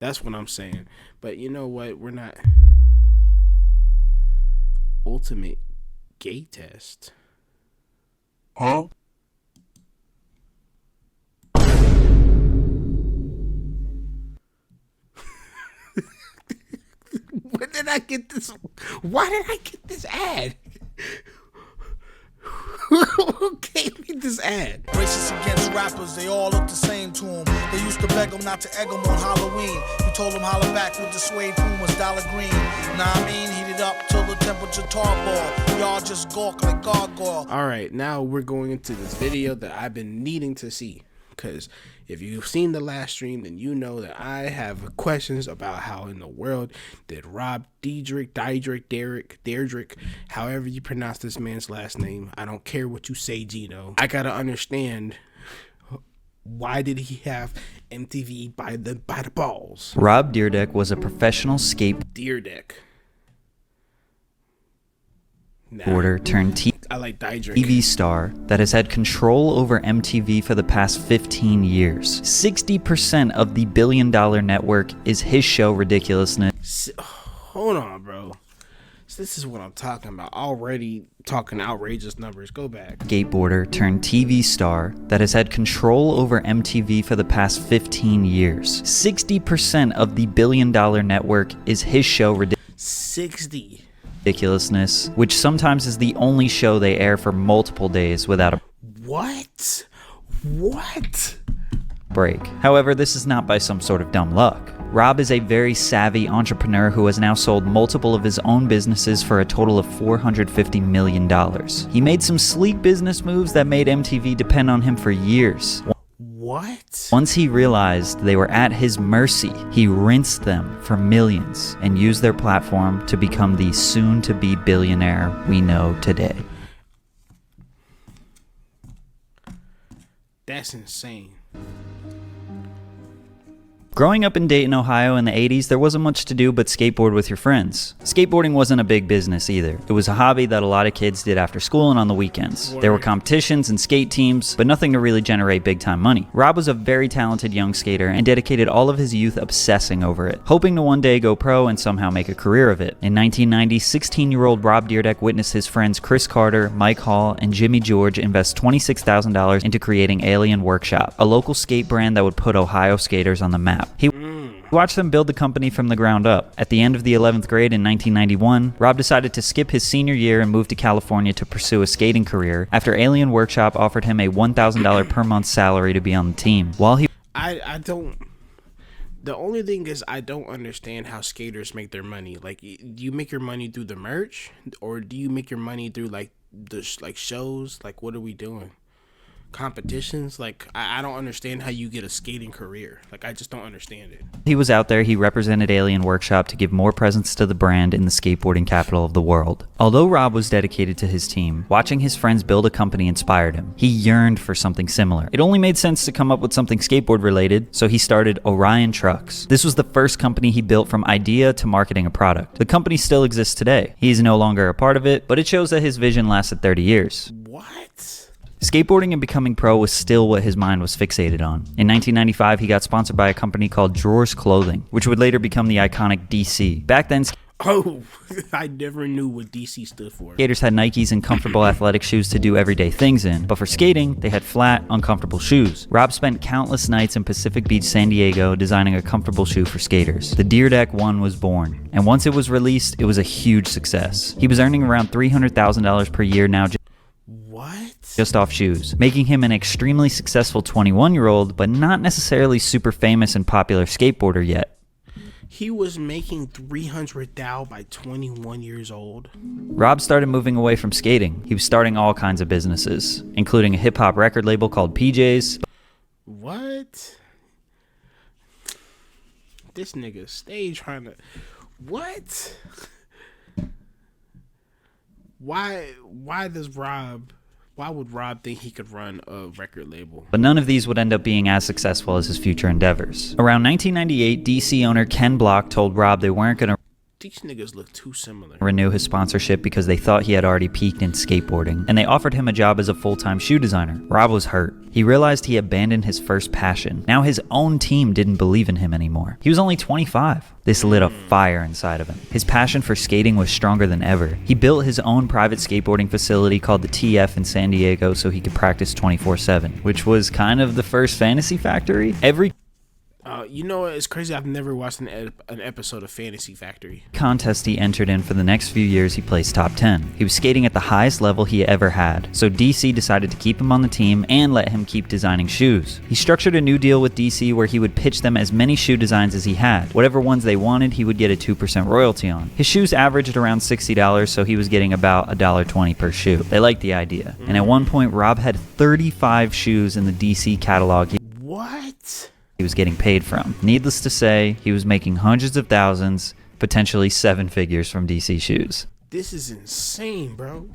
That's what I'm saying. But you know what? We're not ultimate gay test. Huh? Where did I get this? Why did I get this ad? Who gave me this ad? Racist against rappers, they all look the same to him. They used to beg him not to egg him on Halloween. He told him holler back with the suede Pumas, dollar green. Nah, I mean, heated up till the temperature tarball. Y'all just gawk like gargoyle. Alright, now we're going into this video that I've been needing to see. Because if you've seen the last stream, then you know that I have questions about how in the world did Rob Dyrdek, however you pronounce this man's last name. I don't care what you say, Gino. I gotta understand, why did he have MTV by the balls? Rob Dyrdek was a professional Dyrdek. skateboarder turned I like Dyrdek. TV star that has had control over MTV for the past 15 years. 60% of the billion-dollar network is his show Ridiculousness. Hold on, bro. So this is what I'm talking about. Already talking outrageous numbers. Go back. Skateboarder turned TV star that has had control over MTV for the past 15 years. 60% of the billion-dollar network is his show Ridiculousness, which sometimes is the only show they air for multiple days without a What? break. However, this is not by some sort of dumb luck. Rob is a very savvy entrepreneur who has now sold multiple of his own businesses for a total of $450 million. He made some sleek business moves that made MTV depend on him for years. What? Once he realized they were at his mercy, he rinsed them for millions and used their platform to become the soon-to-be billionaire we know today. That's insane. Growing up in Dayton, Ohio in the 80s, there wasn't much to do but skateboard with your friends. Skateboarding wasn't a big business either. It was a hobby that a lot of kids did after school and on the weekends. There were competitions and skate teams, but nothing to really generate big-time money. Rob was a very talented young skater and dedicated all of his youth obsessing over it, hoping to one day go pro and somehow make a career of it. In 1990, 16-year-old Rob Dyrdek witnessed his friends Chris Carter, Mike Hall, and Jimmy George invest $26,000 into creating Alien Workshop, a local skate brand that would put Ohio skaters on the map. He watched them build the company from the ground up. At the end of the 11th grade in 1991, Rob decided to skip his senior year and move to California to pursue a skating career after Alien Workshop offered him a $1,000 per month salary to be on the team. While he The only thing is I don't understand how skaters make their money. Like, do you make your money through the merch, or do you make your money through like the shows? Like, what are we doing? Competitions? Like, I don't understand how you get a skating career. Like, I just don't understand it. He was out there, he represented Alien Workshop to give more presence to the brand in the skateboarding capital of the world. Although Rob was dedicated to his team, watching his friends build a company inspired him. He yearned for something similar. It only made sense to come up with something skateboard related, so he started Orion Trucks. This was the first company he built from idea to marketing a product. The company still exists today. He's no longer a part of it, but it shows that his vision lasted 30 years. What? Skateboarding and becoming pro was still what his mind was fixated on. In 1995, he got sponsored by a company called Drawers Clothing, which would later become the iconic DC. Back then, Oh, I never knew what DC stood for. skaters had Nikes and comfortable athletic shoes to do everyday things in, but for skating, they had flat, uncomfortable shoes. Rob spent countless nights in Pacific Beach, San Diego, designing a comfortable shoe for skaters. The Dyrdek 1 was born, and once it was released, it was a huge success. He was earning around $300,000 per year now just off shoes, making him an extremely successful 21-year-old, but not necessarily super famous and popular skateboarder yet. He was making $300,000 by 21 years old. Rob started moving away from skating. He was starting all kinds of businesses, including a hip-hop record label called PJ's. What? This nigga stay trying to... What? Why would Rob think he could run a record label? But none of these would end up being as successful as his future endeavors. Around 1998, DC owner Ken Block told Rob they weren't going to These niggas look too similar. Renew his sponsorship because they thought he had already peaked in skateboarding, and they offered him a job as a full-time shoe designer. Rob was hurt. He realized he abandoned his first passion. Now his own team didn't believe in him anymore. He was only 25. This lit a fire inside of him. His passion for skating was stronger than ever. He built his own private skateboarding facility called the TF in San Diego so he could practice 24/7, which was kind of the first fantasy factory. Every You know what? It's crazy. I've never watched an episode of Fantasy Factory. contest he entered in for the next few years, he placed top 10. He was skating at the highest level he ever had, so DC decided to keep him on the team and let him keep designing shoes. He structured a new deal with DC where he would pitch them as many shoe designs as he had. Whatever ones they wanted, he would get a 2% royalty on. His shoes averaged around $60, so he was getting about $1.20 per shoe. They liked the idea. And at one point, Rob had 35 shoes in the DC catalog What? he was getting paid from. Needless to say, he was making hundreds of thousands, potentially 7 figures from DC shoes. This is insane, bro.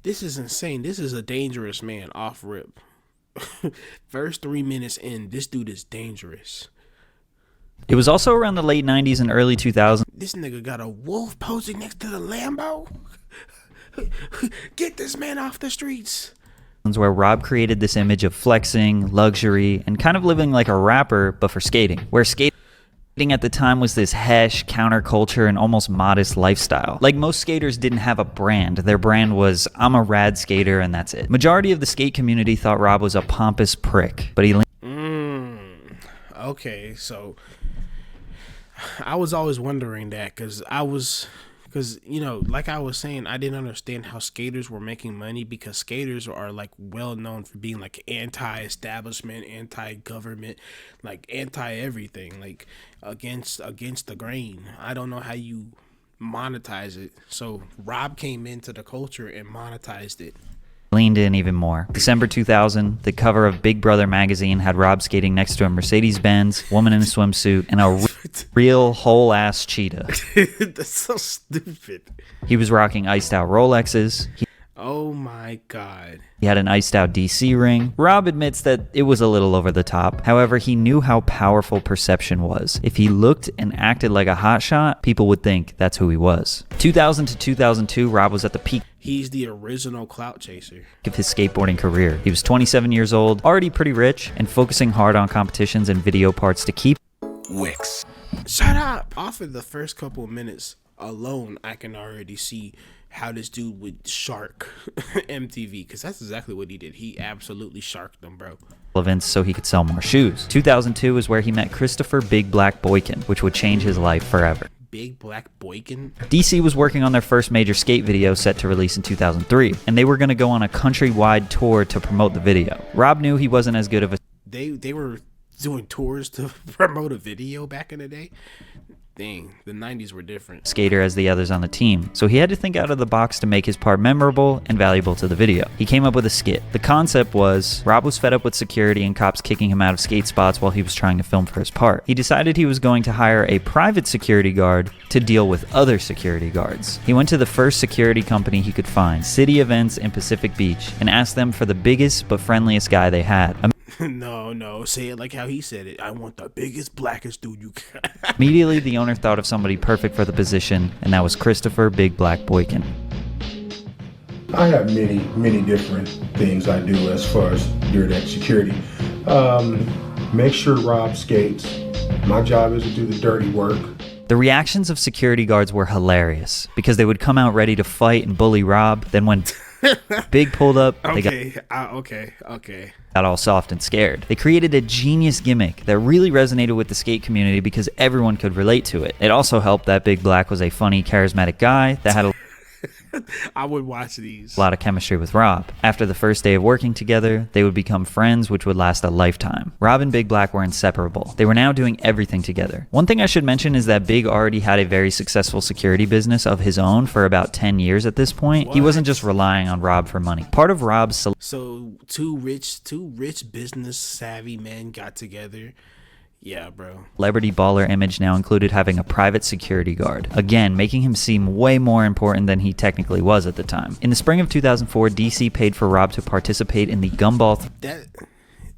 This is insane. This is a dangerous man off rip. First 3 minutes in, this dude is dangerous. It was also around the late 90s and early 2000s This nigga got a wolf posing next to the Lambo. Get this man off the streets. where Rob created this image of flexing, luxury, and kind of living like a rapper, but for skating. Where skating at the time was this hesh, counterculture, and almost modest lifestyle. Like most skaters didn't have a brand. Their brand was, I'm a rad skater and that's it. Majority of the skate community thought Rob was a pompous prick, but he Okay, so I was always wondering that because you know, like I was saying, I didn't understand how skaters were making money because skaters are like well known for being like anti-establishment, anti-government, like anti-everything, like against the grain. I don't know how you monetize it. So Rob came into the culture and monetized it. leaned in even more. December 2000, the cover of Big Brother magazine had Rob skating next to a Mercedes-Benz, woman in a swimsuit, and a real whole-ass cheetah. That's so stupid. He was rocking iced-out Rolexes. Oh my God. He had an iced-out DC ring. Rob admits that it was a little over the top. However, he knew how powerful perception was. If he looked and acted like a hotshot, people would think that's who he was. 2000 to 2002, Rob was at the peak He's the original clout chaser of his skateboarding career. He was 27 years old, already pretty rich, and focusing hard on competitions and video parts to keep Wicks. Shut up! Off of the first couple of minutes alone, I can already see how this dude would shark MTV, because that's exactly what he did. He absolutely sharked them, bro. events so he could sell more shoes. 2002 is where he met Christopher Big Black Boykin, which would change his life forever. Big Black Boykin? DC was working on their first major skate video set to release in 2003, and they were going to go on a countrywide tour to promote the video. Rob knew he wasn't as good of a They were doing tours to promote a video back in the day? Dang, the 90s were different. skater as the others on the team, so he had to think out of the box to make his part memorable and valuable to the video. He came up with a skit. The concept was, Rob was fed up with security and cops kicking him out of skate spots while he was trying to film for his part. He decided he was going to hire a private security guard to deal with other security guards. He went to the first security company he could find, City Events in Pacific Beach, and asked them for the biggest but friendliest guy they had. No, say it like how he said it. I want the biggest, blackest dude you got. Immediately, the owner thought of somebody perfect for the position, and that was Christopher Big Black Boykin. I have many different things I do as far as Dyrdek security. Make sure Rob skates. My job is to do the dirty work. The reactions of security guards were hilarious because they would come out ready to fight and bully Rob. Then when Big pulled up, they got all soft and scared. They created a genius gimmick that really resonated with the skate community because everyone could relate to it. It also helped that Big Black was a funny, charismatic guy that had a I would watch these. lot of chemistry with Rob. After the first day of working together, they would become friends, which would last a lifetime. Rob and Big Black were inseparable. They were now doing everything together. One thing I should mention is that Big already had a very successful security business of his own for about 10 years at this point. He wasn't just relying on Rob for money. Part of Rob's So two rich business savvy men got together. Yeah, bro. celebrity baller image now included having a private security guard, again making him seem way more important than he technically was at the time. In the spring of 2004, DC paid for Rob to participate in the Gumball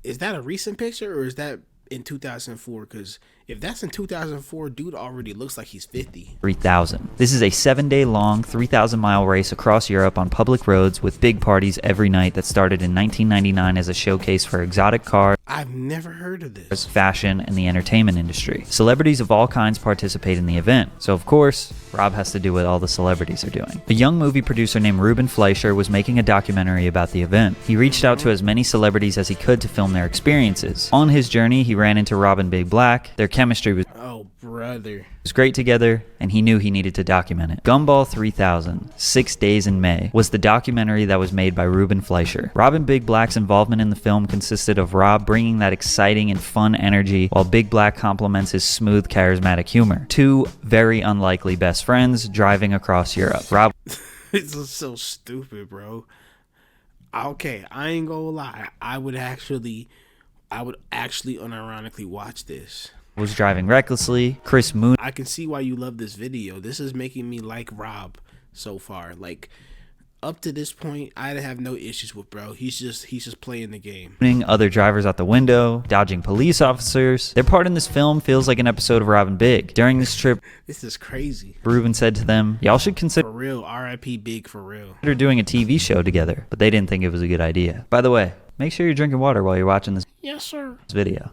Is that a recent picture or is that in 2004? Because If that's in 2004, dude already looks like he's 50. 3000. This is a 7-day-long, 3,000-mile race across Europe on public roads with big parties every night that started in 1999 as a showcase for exotic cars, I've never heard of this. fashion, and the entertainment industry. Celebrities of all kinds participate in the event, so of course, Rob has to do what all the celebrities are doing. A young movie producer named Ruben Fleischer was making a documentary about the event. He reached out to as many celebrities as he could to film their experiences. On his journey, he ran into Rob and Big Black. Their chemistry was Brother. great together, and he knew he needed to document it. Gumball 3000, 6 Days in May, was the documentary that was made by Ruben Fleischer. Rob and Big Black's involvement in the film consisted of Rob bringing that exciting and fun energy, while Big Black complements his smooth, charismatic humor. Two very unlikely best friends driving across Europe. Rob It's so stupid, bro. Okay, I ain't gonna lie. I would actually unironically watch this. was driving recklessly. Chris Moon I can see why you love this video. This is making me like Rob so far. Like, up to this point, I'd have no issues with bro. He's just playing the game. other drivers out the window, dodging police officers. Their part in this film feels like an episode of Rob and Big. During this trip, This is crazy. Ruben said to them, y'all should consider For real, R.I.P. Big for real. doing a TV show together, but they didn't think it was a good idea. By the way, make sure you're drinking water while you're watching this Yes, sir. video.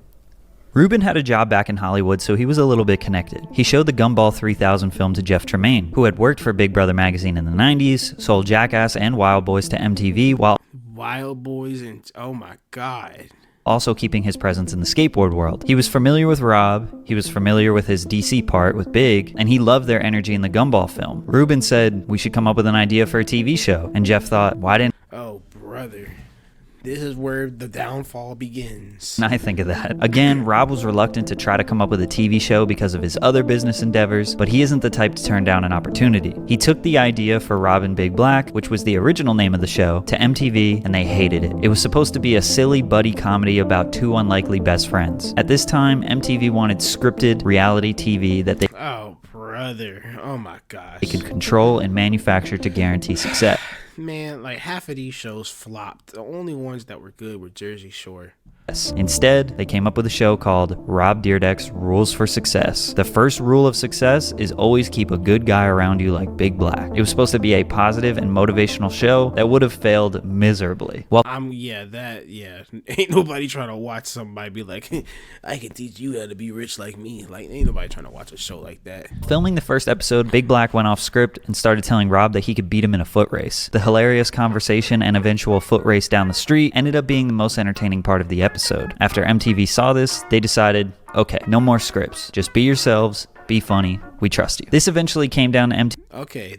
Ruben had a job back in Hollywood, so he was a little bit connected. He showed the Gumball 3000 film to Jeff Tremaine, who had worked for Big Brother magazine in the 90s, sold Jackass and Wild Boys to MTV, while Wild Boys and oh my god. also keeping his presence in the skateboard world. He was familiar with Rob, he was familiar with his DC part with Big, and he loved their energy in the Gumball film. Ruben said, we should come up with an idea for a TV show, and Jeff thought, why didn't Oh, brother. This is where the downfall begins. I think of that? Again, Rob was reluctant to try to come up with a TV show because of his other business endeavors, but he isn't the type to turn down an opportunity. He took the idea for Rob and Big Black, which was the original name of the show, to MTV, and they hated it. It was supposed to be a silly buddy comedy about two unlikely best friends. At this time, MTV wanted scripted reality TV that they Oh, brother. Oh my gosh. could control and manufacture to guarantee success. Man, like half of these shows flopped. The only ones that were good were Jersey Shore. Instead, they came up with a show called Rob Dyrdek's Rules for Success. The first rule of success is always keep a good guy around you like Big Black. It was supposed to be a positive and motivational show that would have failed miserably. Well, Ain't nobody trying to watch somebody be like, I can teach you how to be rich like me. Like, ain't nobody trying to watch a show like that. filming the first episode, Big Black went off script and started telling Rob that he could beat him in a foot race. The hilarious conversation and eventual foot race down the street ended up being the most entertaining part of the episode. After MTV saw this, they decided, okay, no more scripts. Just be yourselves, be funny, we trust you. This eventually came down to MTV. Okay,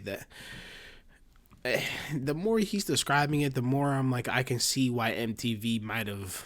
the more he's describing it, the more I'm like, I can see why MTV might have,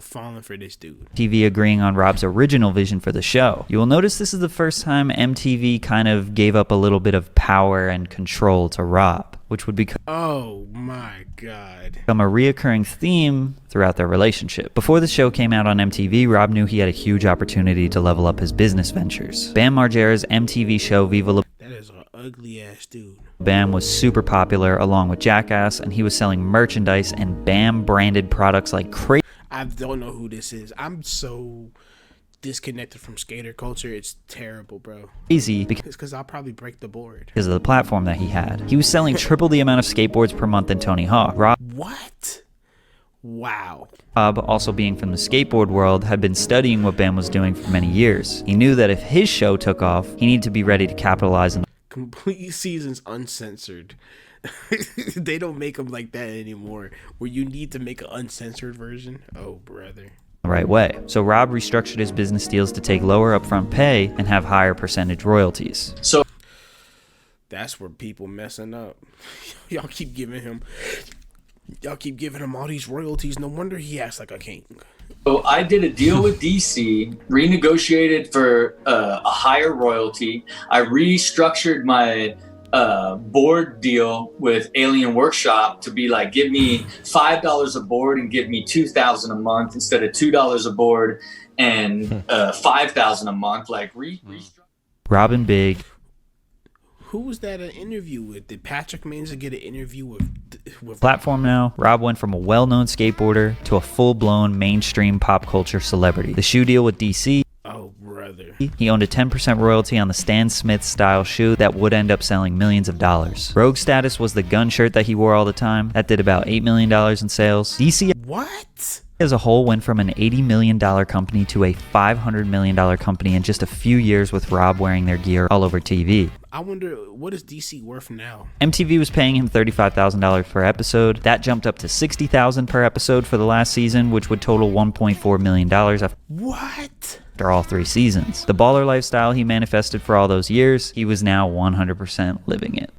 fallen for this dude. TV agreeing on Rob's original vision for the show. You will notice this is the first time MTV kind of gave up a little bit of power and control to Rob, which would become Oh my god. a reoccurring theme throughout their relationship. Before the show came out on MTV, Rob knew he had a huge opportunity to level up his business ventures. Bam Margera's MTV show Viva La That is an ugly ass dude. Bam was super popular along with Jackass, and he was selling merchandise and Bam branded products like crazy. I don't know who this is. I'm so disconnected from skater culture. It's terrible, bro. Because It's because I'll probably break the board. of the platform that he had. He was selling triple the amount of skateboards per month than Tony Hawk. What? Wow. Rob, also being from the skateboard world, had been studying what Bam was doing for many years. He knew that if his show took off, he needed to be ready to capitalize on Complete seasons uncensored. They don't make them like that anymore, where you need to make an uncensored version. Oh, brother. the right way. So Rob restructured his business deals to take lower upfront pay and have higher percentage royalties. So That's where people messing up. Y'all keep giving him all these royalties. No wonder he acts like a king. I did a deal with DC, renegotiated for a higher royalty. I restructured my board deal with Alien Workshop to be like, give me $5 a board and give me $2,000 a month instead of $2 a board and $5,000 a month. Like Robin Big. Who was that an interview with? Did Patrick Manza get an interview with Platform now, Rob went from a well-known skateboarder to a full-blown mainstream pop culture celebrity. The shoe deal with DC. Oh, brother. brother. He owned a 10% royalty on the Stan Smith style shoe that would end up selling millions of dollars. Rogue Status was the gun shirt that he wore all the time. That did about $8 million in sales. DC What? as a whole went from an $80 million company to a $500 million company in just a few years, with Rob wearing their gear all over TV. I wonder, what is DC worth now? MTV was paying him $35,000 per episode. That jumped up to $60,000 per episode for the last season, which would total $1.4 million What? after all 3 seasons. The baller lifestyle he manifested for all those years, he was now 100% living it.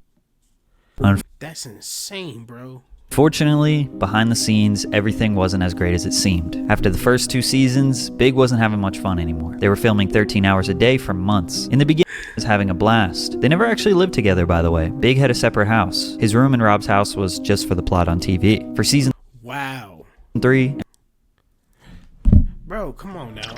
That's insane, bro. Fortunately, behind the scenes, everything wasn't as great as it seemed. After the first 2 seasons, Big wasn't having much fun anymore. They were filming 13 hours a day for months. In the beginning, he was having a blast. They never actually lived together, by the way. Big had a separate house. His room in Rob's house was just for the plot on TV. For season Wow. 3, Bro, come on now.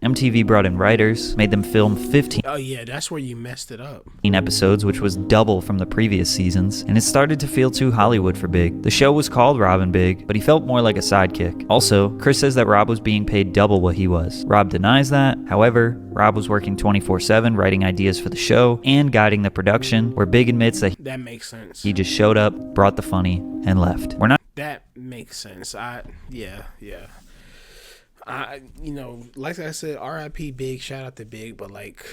MTV brought in writers, made them film 15 Oh yeah, that's where you messed it up. episodes, which was double from the previous seasons, and it started to feel too Hollywood for Big. The show was called Rob and Big, but he felt more like a sidekick. Also, Chris says that Rob was being paid double what he was. Rob denies that. However, Rob was working 24/7 writing ideas for the show and guiding the production, where Big admits that That makes sense. he just showed up, brought the funny, and left. We're not That makes sense. Yeah. Like I said, R.I.P. Big, shout out to Big, but like,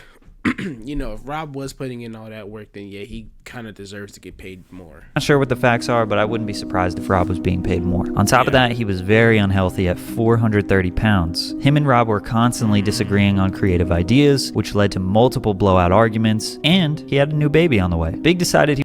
if Rob was putting in all that work, then yeah, he kind of deserves to get paid more. Not sure what the facts are, but I wouldn't be surprised if Rob was being paid more. On top of that, he was very unhealthy at 430 pounds. Him and Rob were constantly disagreeing on creative ideas, which led to multiple blowout arguments, and he had a new baby on the way. Big decided he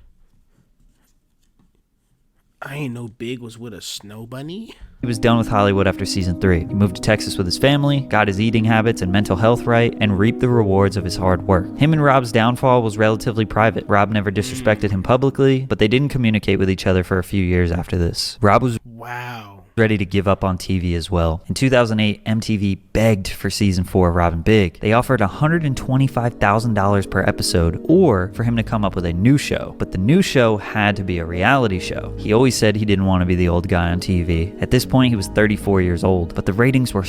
I ain't know Big was with a snow bunny. was done with Hollywood after season 3. He moved to Texas with his family, got his eating habits and mental health right, and reaped the rewards of his hard work. Him and Rob's downfall was relatively private. Rob never disrespected him publicly, but they didn't communicate with each other for a few years after this. Rob was Wow. ready to give up on TV as well. In 2008, MTV begged for season 4 of Rob and Big. They offered $125,000 per episode, or for him to come up with a new show. But the new show had to be a reality show. He always said he didn't want to be the old guy on TV. At this point, he was 34 years old, but the ratings were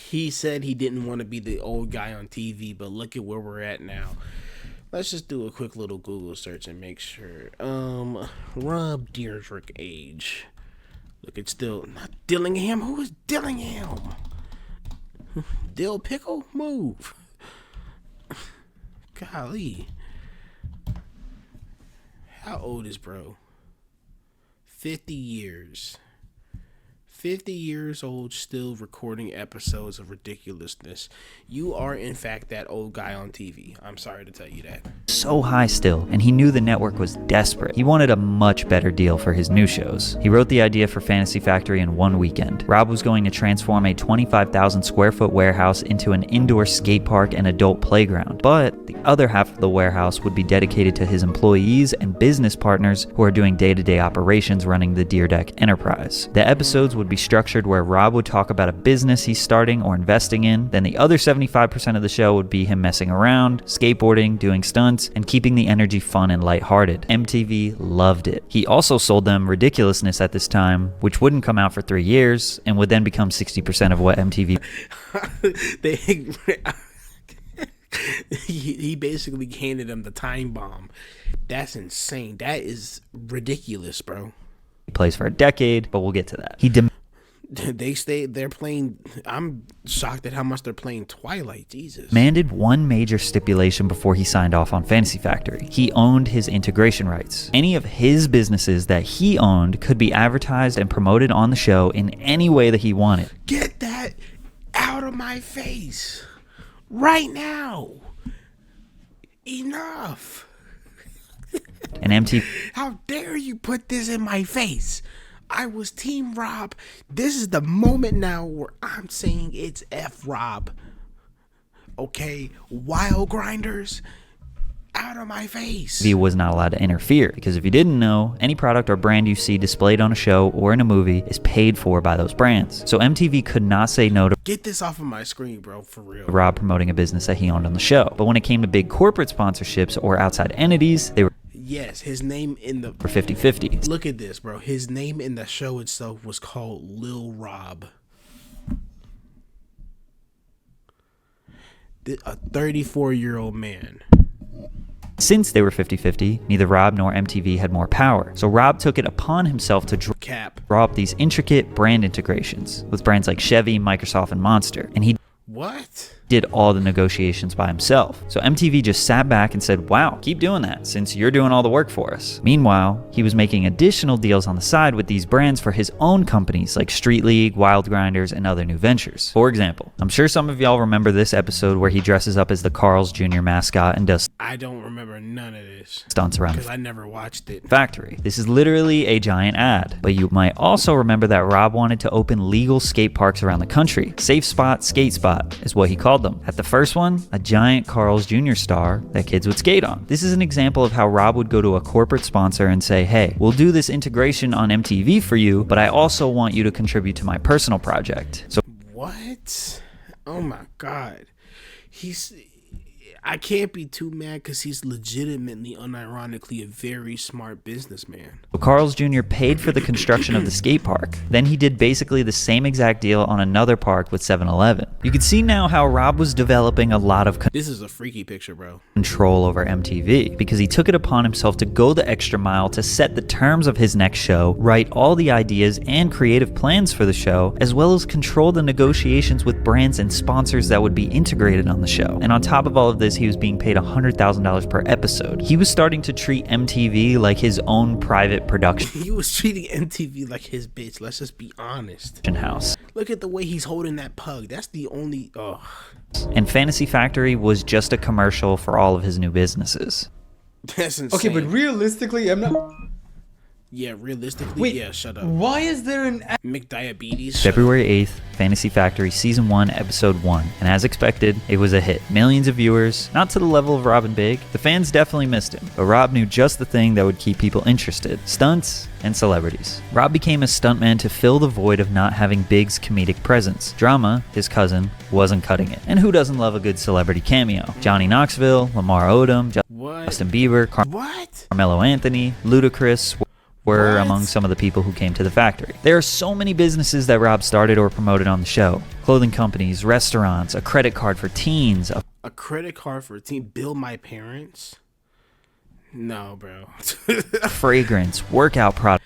He said he didn't want to be the old guy on TV, but look at where we're at now. Let's just do a quick little Google search and make sure. Rob Dyrdek age. Look, it's still not Dillingham. Who is Dillingham? Dill Pickle? Move. Golly. How old is bro? 50 years. 50 years old, still recording episodes of ridiculousness. You are, in fact, that old guy on TV. I'm sorry to tell you that. so high still, and he knew the network was desperate. He wanted a much better deal for his new shows. He wrote the idea for Fantasy Factory in one weekend. Rob was going to transform a 25,000 square foot warehouse into an indoor skate park and adult playground, but the other half of the warehouse would be dedicated to his employees and business partners who are doing day-to-day operations running the Dyrdek enterprise. The episodes would be structured where Rob would talk about a business he's starting or investing in, then the other 75% of the show would be him messing around, skateboarding, doing stunts, and keeping the energy fun and lighthearted. MTV loved it. He also sold them Ridiculousness at this time, which wouldn't come out for 3 years, and would then become 60% of what MTV he basically handed him the time bomb. That's insane. That is ridiculous, bro. plays for a decade, but we'll get to that. He They're playing. I'm shocked at how much they're playing Twilight. Jesus. demanded one major stipulation before he signed off on Fantasy Factory. He owned his integration rights. Any of his businesses that he owned could be advertised and promoted on the show in any way that he wanted. Get that out of my face right now. Enough. And MTV How dare you put this in my face? I was Team Rob. This is the moment now where I'm saying it's F Rob. Okay? Wild grinders, out of my face. was not allowed to interfere, because if you didn't know, any product or brand you see displayed on a show or in a movie is paid for by those brands. So MTV could not say no to Get this off of my screen, bro, for real. Rob promoting a business that he owned on the show. But when it came to big corporate sponsorships or outside entities, they were Yes, his name in the... 50-50. Look at this, bro. His name in the show itself was called Lil Rob. A 34-year-old man. Since they were 50-50, neither Rob nor MTV had more power, so Rob took it upon himself to draw up these intricate brand integrations with brands like Chevy, Microsoft, and Monster, and he did all the negotiations by himself. So MTV just sat back and said, wow, keep doing that since you're doing all the work for us. Meanwhile, he was making additional deals on the side with these brands for his own companies like Street League, Wild Grinders, and other new ventures. For example, I'm sure some of y'all remember this episode where he dresses up as the Carl's Jr. mascot and does I don't remember none of this. Stunts around because I never watched it. Factory. This is literally a giant ad, but you might also remember that Rob wanted to open legal skate parks around the country. Safe Spot, Skate Spot is what he called them. At the first one, a giant Carl's Jr. star that kids would skate on. This is an example of how Rob would go to a corporate sponsor and say, hey, we'll do this integration on MTV for you, but I also want you to contribute to my personal project. So what? Oh my God. I can't be too mad because he's legitimately, unironically, a very smart businessman. Carl's Jr. paid for the construction of the skate park. Then he did basically the same exact deal on another park with 7-Eleven. You can see now how Rob was developing a lot of this is a freaky picture, bro. Control over MTV because he took it upon himself to go the extra mile to set the terms of his next show, write all the ideas and creative plans for the show, as well as control the negotiations with brands and sponsors that would be integrated on the show. And on top of all of this, he was being paid $100,000 per episode. He was starting to treat MTV like his own private production. He was treating MTV like his bitch. Let's just be honest. House. Look at the way he's holding that pug. That's the only. And Fantasy Factory was just a commercial for all of his new businesses. That's insane. Okay, but realistically, I'm not. Yeah, realistically, Wait, yeah, shut up. Why is there an McDiabetes? February 8th, Fantasy Factory Season 1, Episode 1. And as expected, it was a hit. Millions of viewers, not to the level of Rob and Big. The fans definitely missed him, but Rob knew just the thing that would keep people interested. Stunts and celebrities. Rob became a stuntman to fill the void of not having Big's comedic presence. Drama, his cousin, wasn't cutting it. And who doesn't love a good celebrity cameo? Johnny Knoxville, Lamar Odom, Justin Bieber, Carmelo Anthony, Ludacris, were among some of the people who came to the factory. There are so many businesses that Rob started or promoted on the show. Clothing companies, restaurants, a credit card for teens. A credit card for a teen? Bill my parents? No, bro. Fragrance, workout products.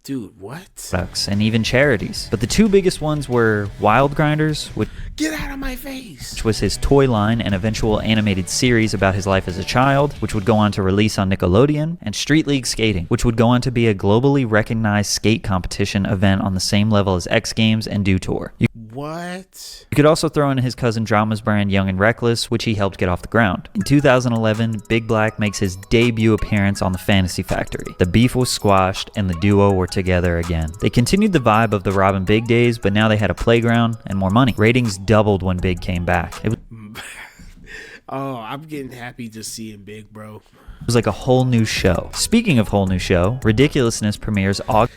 Dude, what? And even charities. But the two biggest ones were Wild Grinders, which get out of my face, which was his toy line and eventual animated series about his life as a child, which would go on to release on Nickelodeon, and Street League Skating, which would go on to be a globally recognized skate competition event on the same level as X Games and Dew Tour. What? You could also throw in his cousin Drama's brand Young and Reckless, which he helped get off the ground. In 2011, Big Black makes his debut appearance on the Fantasy Factory. The beef was squashed and the duo were together again. They continued the vibe of the Rob and Big days, but now they had a playground and more money. Ratings doubled when Big came back. It was oh, I'm getting happy just seeing Big, bro. It was like a whole new show. Speaking of whole new show, Ridiculousness premieres August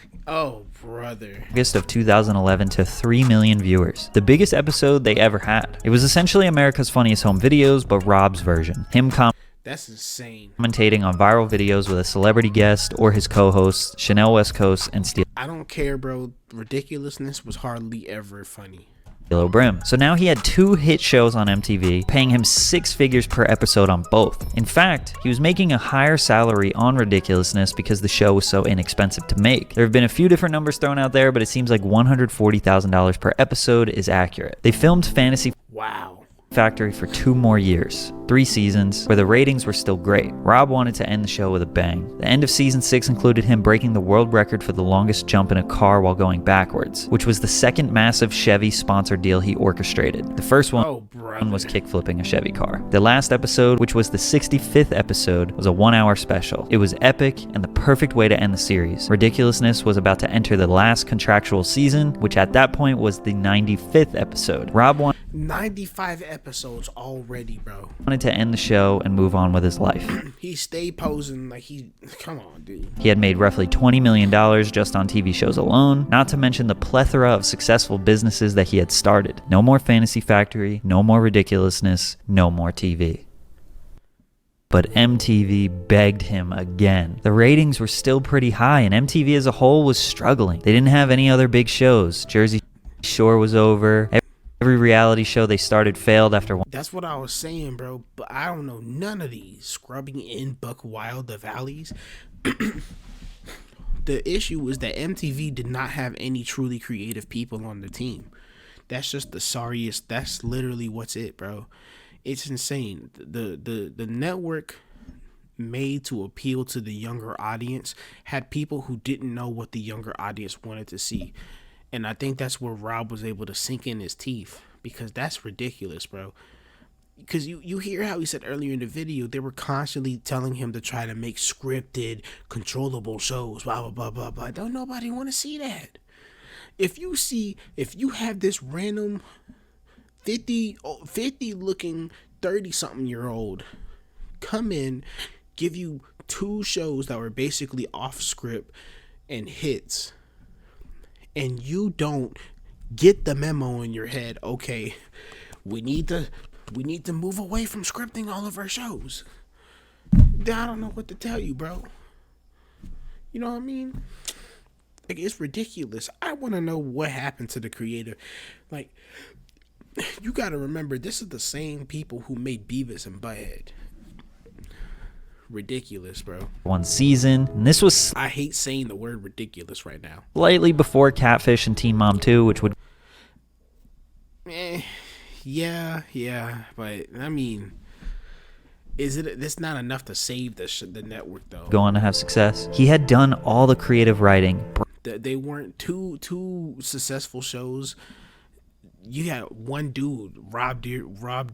of 2011 to 3 million viewers. The biggest episode they ever had. It was essentially America's Funniest Home Videos, but Rob's version. That's insane. Commentating on viral videos with a celebrity guest or his co-hosts, Chanel West Coast and Steel. I don't care, bro. Ridiculousness was hardly ever funny. Brim. So now he had 2 hit shows on MTV, paying him 6 figures per episode on both. In fact, he was making a higher salary on Ridiculousness because the show was so inexpensive to make. There have been a few different numbers thrown out there, but it seems like $140,000 per episode is accurate. They filmed Fantasy Factory for 2 more years, 3 seasons, where the ratings were still great. Rob wanted to end the show with a bang. The end of season 6 included him breaking the world record for the longest jump in a car while going backwards, which was the second massive Chevy sponsored deal he orchestrated. The first one was kickflipping a Chevy car. The last episode, which was the 65th episode, was a 1-hour special. It was epic and the perfect way to end the series. Ridiculousness was about to enter the last contractual season, which at that point was the 95th episode. Rob wanted 95 episodes already, bro. Wanted to end the show and move on with his life. He stayed posing like come on, dude. He had made roughly $20 million just on TV shows alone, not to mention the plethora of successful businesses that he had started. No more Fantasy Factory, no more Ridiculousness, no more TV. But MTV begged him again. The ratings were still pretty high and MTV as a whole was struggling. They didn't have any other big shows. Jersey Shore was over. Every reality show they started failed after one. That's what I was saying, bro. But I don't know none of these. Scrubbing in Buck Wild, the Valleys. The issue was that MTV did not have any truly creative people on the team. That's just the sorriest. That's literally what's it, bro. It's insane. The network made to appeal to the younger audience had people who didn't know what the younger audience wanted to see. And I think that's where Rob was able to sink in his teeth, because that's ridiculous, bro. Because you hear how he said earlier in the video, they were constantly telling him to try to make scripted, controllable shows, blah, blah, blah, blah, blah. Don't nobody want to see that. If you have this random 50 looking 30-something-year-old come in, give you 2 shows that were basically off script and hits, and you don't get the memo in your head, okay, we need to move away from scripting all of our shows. I don't know what to tell you, bro. You know what I mean? Like, it's ridiculous. I want to know what happened to the creator. Like, you got to remember, this is the same people who made Beavis and Butthead. Ridiculous, bro. One season, and this was I hate saying the word ridiculous right now. slightly before Catfish and Teen Mom 2, which would Yeah, but I mean, that's not enough to save the network though. go on to have success. He had done all the creative writing. They weren't two successful shows. You had one dude, Rob Dyrdek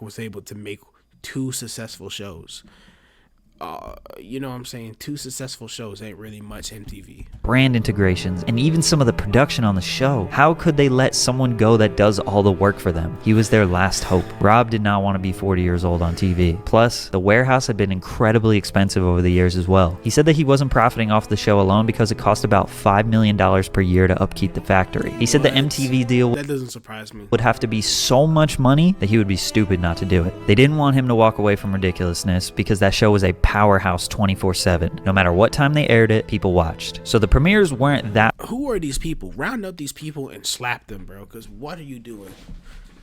was able to make 2 successful shows. You know what I'm saying? 2 successful shows ain't really much MTV. Brand integrations, and even some of the production on the show. How could they let someone go that does all the work for them? He was their last hope. Rob did not want to be 40 years old on TV. Plus, the warehouse had been incredibly expensive over the years as well. He said that he wasn't profiting off the show alone because it cost about $5 million per year to upkeep the factory. He said the MTV deal That doesn't surprise me. would have to be so much money that he would be stupid not to do it. They didn't want him to walk away from ridiculousness because that show was a powerhouse 24/7. No matter what time they aired it, people watched. So the premieres weren't that. Who are these people? Round up these people and slap them, bro. Because what are you doing?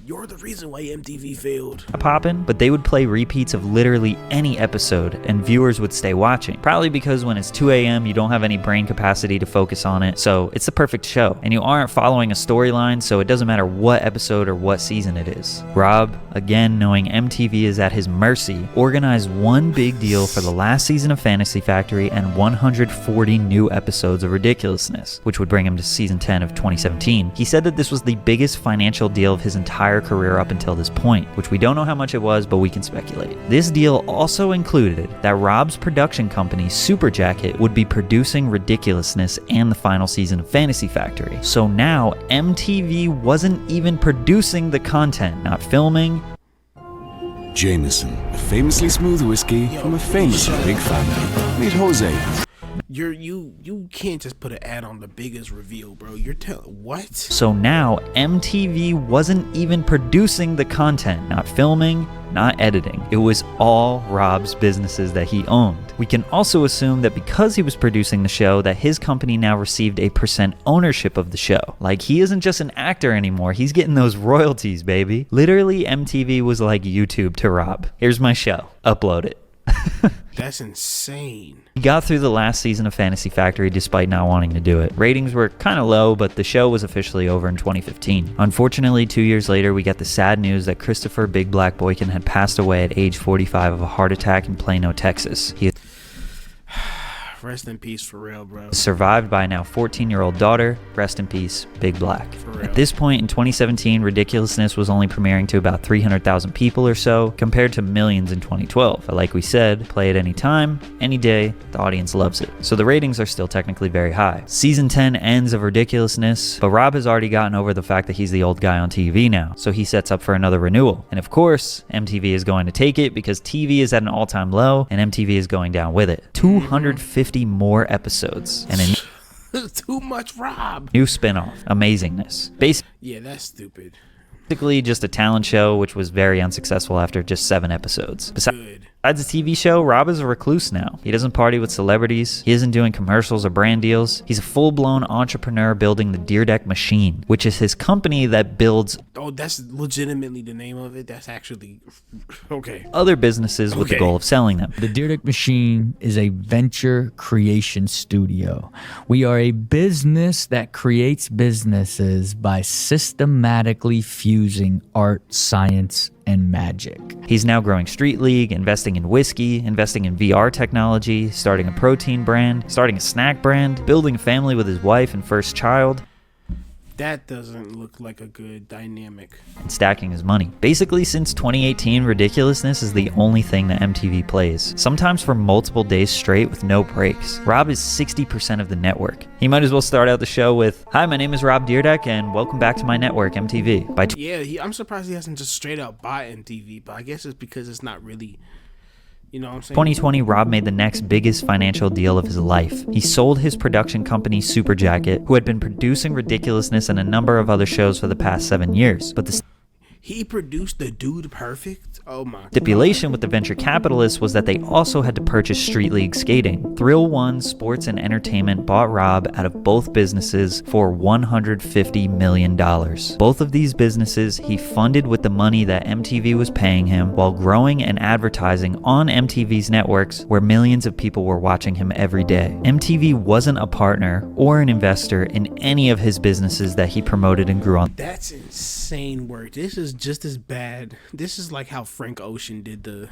You're the reason why MTV failed. Poppin', but they would play repeats of literally any episode and viewers would stay watching. Probably because when it's 2 a.m. you don't have any brain capacity to focus on it, so it's the perfect show. And you aren't following a storyline, so it doesn't matter what episode or what season it is. Rob, again knowing MTV is at his mercy, organized one big deal for the last season of Fantasy Factory and 140 new episodes of Ridiculousness, which would bring him to season 10 of 2017. He said that this was the biggest financial deal of his entire career up until this point, which we don't know how much it was, but we can speculate. This deal also included that Rob's production company, Super Jacket, would be producing Ridiculousness and the final season of Fantasy Factory. So now MTV wasn't even producing the content, not filming. Jameson, a famously smooth whiskey from a famously big family. Meet Jose. You can't just put an ad on the biggest reveal, bro. You're telling what? So now MTV wasn't even producing the content, not filming, not editing. It was all Rob's businesses that he owned. We can also assume that because he was producing the show, that his company now received a % ownership of the show. Like, he isn't just an actor anymore, he's getting those royalties, baby. Literally, MTV was like YouTube to Rob. Here's my show, upload it. That's insane. He got through the last season of Fantasy Factory despite not wanting to do it. Ratings were kind of low, but the show was officially over in 2015. Unfortunately, 2 years later, we got the sad news that Christopher Big Black Boykin had passed away at age 45 of a heart attack in Plano, Texas. He Rest in peace for real, bro. survived by a now 14-year-old daughter. Rest in peace, Big Black. For real. At this point in 2017, Ridiculousness was only premiering to about 300,000 people or so, compared to millions in 2012. But like we said, play it any time, any day, the audience loves it. So the ratings are still technically very high. Season 10 ends of Ridiculousness, but Rob has already gotten over the fact that he's the old guy on TV now, so he sets up for another renewal. And of course, MTV is going to take it because TV is at an all-time low, and MTV is going down with it. 250 more episodes, and a Too much Rob. new spin-off, Amazingness. Yeah, that's stupid. Basically just a talent show, which was very unsuccessful after just 7 episodes. Good. Besides the TV show, Rob is a recluse now. He doesn't party with celebrities. He isn't doing commercials or brand deals. He's a full-blown entrepreneur building the Dyrdek Machine, which is his company that builds... Oh, that's legitimately the name of it? That's actually... Okay. ...other businesses with the goal of selling them. The Dyrdek Machine is a venture creation studio. We are a business that creates businesses by systematically fusing art, science, and magic. He's now growing Street League, investing in whiskey, investing in VR technology, starting a protein brand, starting a snack brand, building a family with his wife and first child. That doesn't look like a good dynamic. And stacking his money. Basically, since 2018, ridiculousness is the only thing that MTV plays, sometimes for multiple days straight with no breaks. Rob is 60% of the network. He might as well start out the show with, "Hi, my name is Rob Dyrdek, and welcome back to my network, MTV." I'm surprised he hasn't just straight up bought MTV, but I guess it's because it's not really... You know what I'm saying? 2020, Rob made the next biggest financial deal of his life. He sold his production company, Super Jacket, who had been producing Ridiculousness and a number of other shows for the past 7 years. But the He produced the Dude Perfect? Oh my God. Stipulation with the venture capitalists was that they also had to purchase Street League Skating. Thrill One Sports and Entertainment bought Rob out of both businesses for $150 million. Both of these businesses he funded with the money that MTV was paying him while growing and advertising on MTV's networks where millions of people were watching him every day. MTV wasn't a partner or an investor in any of his businesses that he promoted and grew on. That's insane work. This is just as bad. This is like how Frank Ocean did the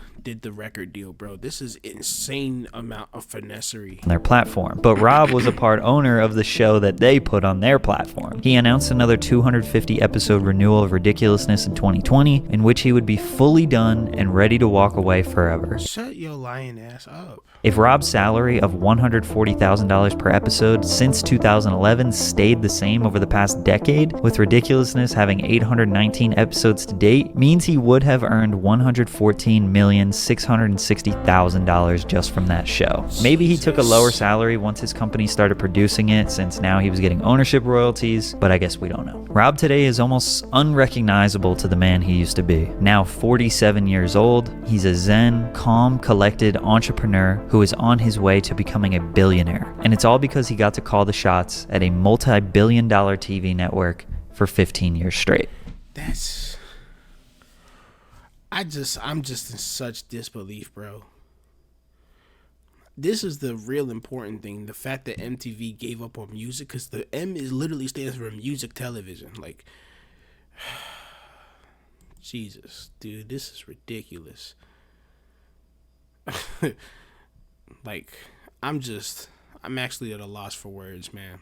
record deal, bro. This is insane amount of finessery on their platform. But Rob was a part owner of the show that they put on their platform. He announced another 250 episode renewal of Ridiculousness in 2020, in which he would be fully done and ready to walk away forever. Shut your lying ass up. If Rob's salary of $140,000 per episode since 2011 stayed the same over the past decade, with Ridiculousness having 819 episodes to date, means he would have earned $114,660,000 just from that show. Maybe he took a lower salary once his company started producing it, since now he was getting ownership royalties, but I guess we don't know. Rob today is almost unrecognizable to the man he used to be. Now 47 years old, he's a zen, calm, collected entrepreneur who is on his way to becoming a billionaire. And it's all because he got to call the shots at a multi-billion-dollar TV network for 15 years straight. I'm just in such disbelief, bro. This is the real important thing. The fact that MTV gave up on music, because the M is literally stands for music television. Like, Jesus, dude, this is ridiculous. Like, I'm actually at a loss for words, man.